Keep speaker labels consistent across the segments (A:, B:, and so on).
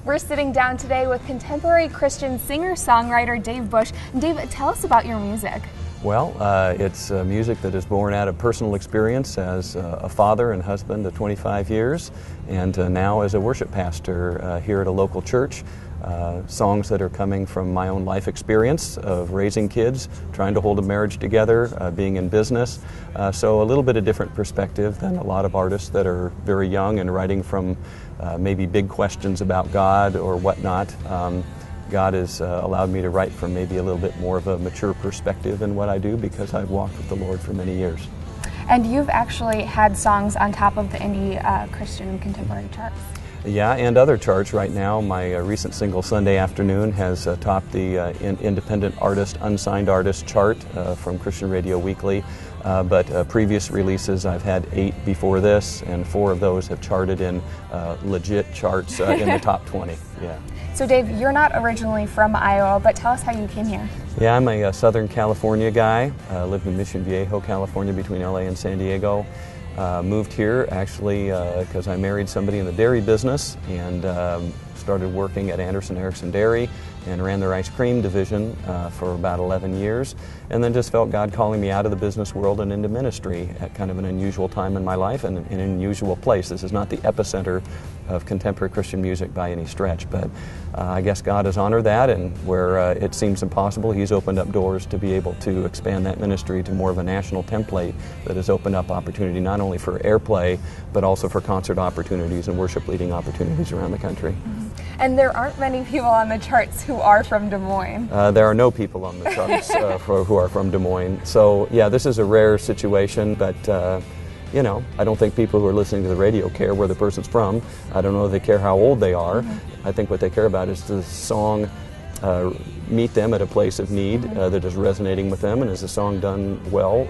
A: We're sitting down today with contemporary Christian singer-songwriter Dave Bush. And Dave, tell us about your music.
B: Well, it's music that is born out of personal experience as a father and husband of 25 years, and now as a worship pastor here at a local church. Songs that are coming from my own life experience of raising kids, trying to hold a marriage together, being in business. So a little bit of different perspective than a lot of artists that are very young and writing from maybe big questions about God or whatnot. God has allowed me to write from maybe a little bit more of a mature perspective in what I do because I've walked with the Lord for many years.
A: And you've actually had songs on top of the indie Christian contemporary charts.
B: Yeah, and other charts right now. My recent single, Sunday Afternoon, has topped the independent artist, unsigned artist chart from Christian Radio Weekly. But previous releases, I've had 8 before this, and 4 of those have charted in legit charts in the top 20. Yeah.
A: So Dave, you're not originally from Iowa, but tell us how you came here.
B: Yeah, I'm a Southern California guy. Lived in Mission Viejo, California, between LA and San Diego. Moved here actually because I married somebody in the dairy business and started working at Anderson Erickson Dairy and ran their ice cream division for about 11 years, and then just felt God calling me out of the business world and into ministry at kind of an unusual time in my life and an unusual place. This is not the epicenter of contemporary Christian music by any stretch, but I guess God has honored that, and where it seems impossible, He's opened up doors to be able to expand that ministry to more of a national template that has opened up opportunity not only for airplay, but also for concert opportunities and worship leading opportunities around the country.
A: Mm-hmm. And there aren't many people on the charts who are from Des Moines.
B: There are no people on the charts who are from Des Moines. So yeah, this is a rare situation, but you know, I don't think people who are listening to the radio care where the person's from. I don't know if they care how old they are. Mm-hmm. I think what they care about is the song meet them at a place of need that is resonating with them, and is the song done well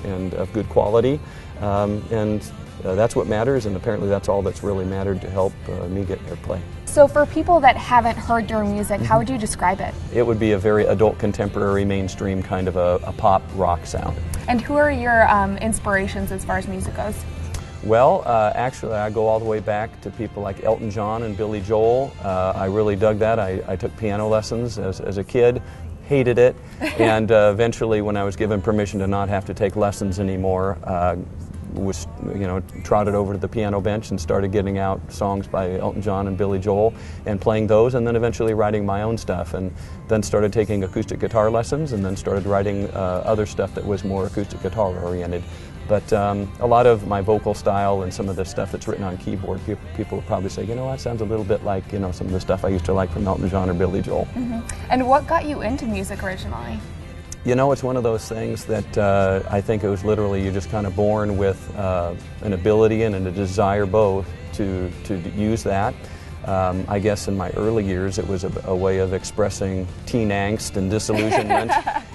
B: and of good quality. That's what matters, and apparently that's all that's really mattered to help me get airplay.
A: So for people that haven't heard your music, how would you describe it? It
B: would be a very adult, contemporary, mainstream kind of a pop rock sound.
A: And who are your inspirations as far as music goes?
B: Well, actually, I go all the way back to people like Elton John and Billy Joel. I really dug that. I took piano lessons as a kid, hated it, and eventually when I was given permission to not have to take lessons anymore, was trotted over to the piano bench and started getting out songs by Elton John and Billy Joel and playing those, and then eventually writing my own stuff, and then started taking acoustic guitar lessons, and then started writing other stuff that was more acoustic guitar oriented. But a lot of my vocal style and some of the stuff that's written on keyboard, people would probably say, you know, that sounds a little bit like, you know, some of the stuff I used to like from Elton John or Billy Joel.
A: Mm-hmm. And what got you into music originally?
B: You know, it's one of those things that I think it was literally you're just kind of born with an ability and a desire both to use that. I guess in my early years it was a way of expressing teen angst and disillusionment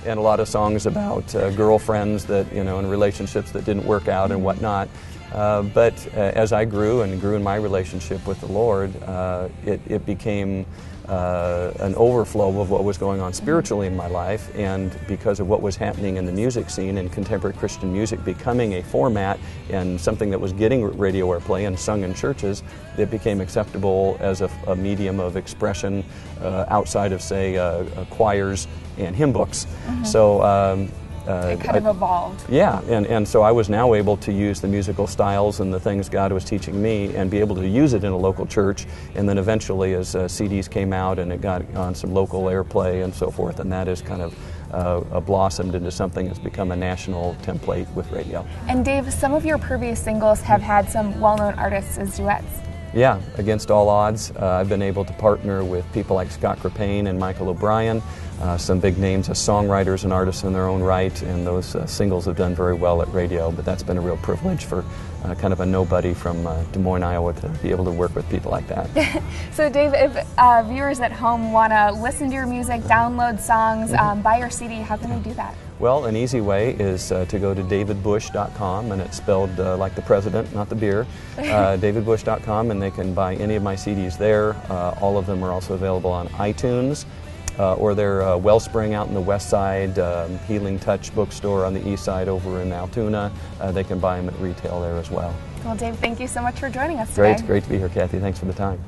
B: and a lot of songs about girlfriends that, you know, and relationships that didn't work out and whatnot. But as I grew and grew in my relationship with the Lord, it became an overflow of what was going on spiritually in my life, and because of what was happening in the music scene and contemporary Christian music becoming a format and something that was getting radio airplay and sung in churches, it became acceptable as a medium of expression outside of, say, choirs and hymn books. Mm-hmm. So
A: it kind of evolved.
B: Yeah, and so I was now able to use the musical styles and the things God was teaching me and be able to use it in a local church, and then eventually as CDs came out and it got on some local airplay and so forth, and that has kind of blossomed into something that's become a national template with radio.
A: And Dave, some of your previous singles have had some well-known artists as duets.
B: Yeah, against all odds. I've been able to partner with people like Scott Crepane and Michael O'Brien, some big names as songwriters and artists in their own right, and those singles have done very well at radio, but that's been a real privilege for kind of a nobody from Des Moines, Iowa, to be able to work with people like that.
A: So Dave, if viewers at home want to listen to your music, download songs, buy your CD, how can they do that?
B: Well, an easy way is to go to davidbush.com, and it's spelled like the president, not the beer, davidbush.com, and they can buy any of my CDs there. All of them are also available on iTunes, or their Wellspring out in the west side, Healing Touch bookstore on the east side over in Altoona. They can buy them at retail there as well.
A: Well, Dave, thank you so much for joining us today.
B: Great to be here, Cathy. Thanks for the time.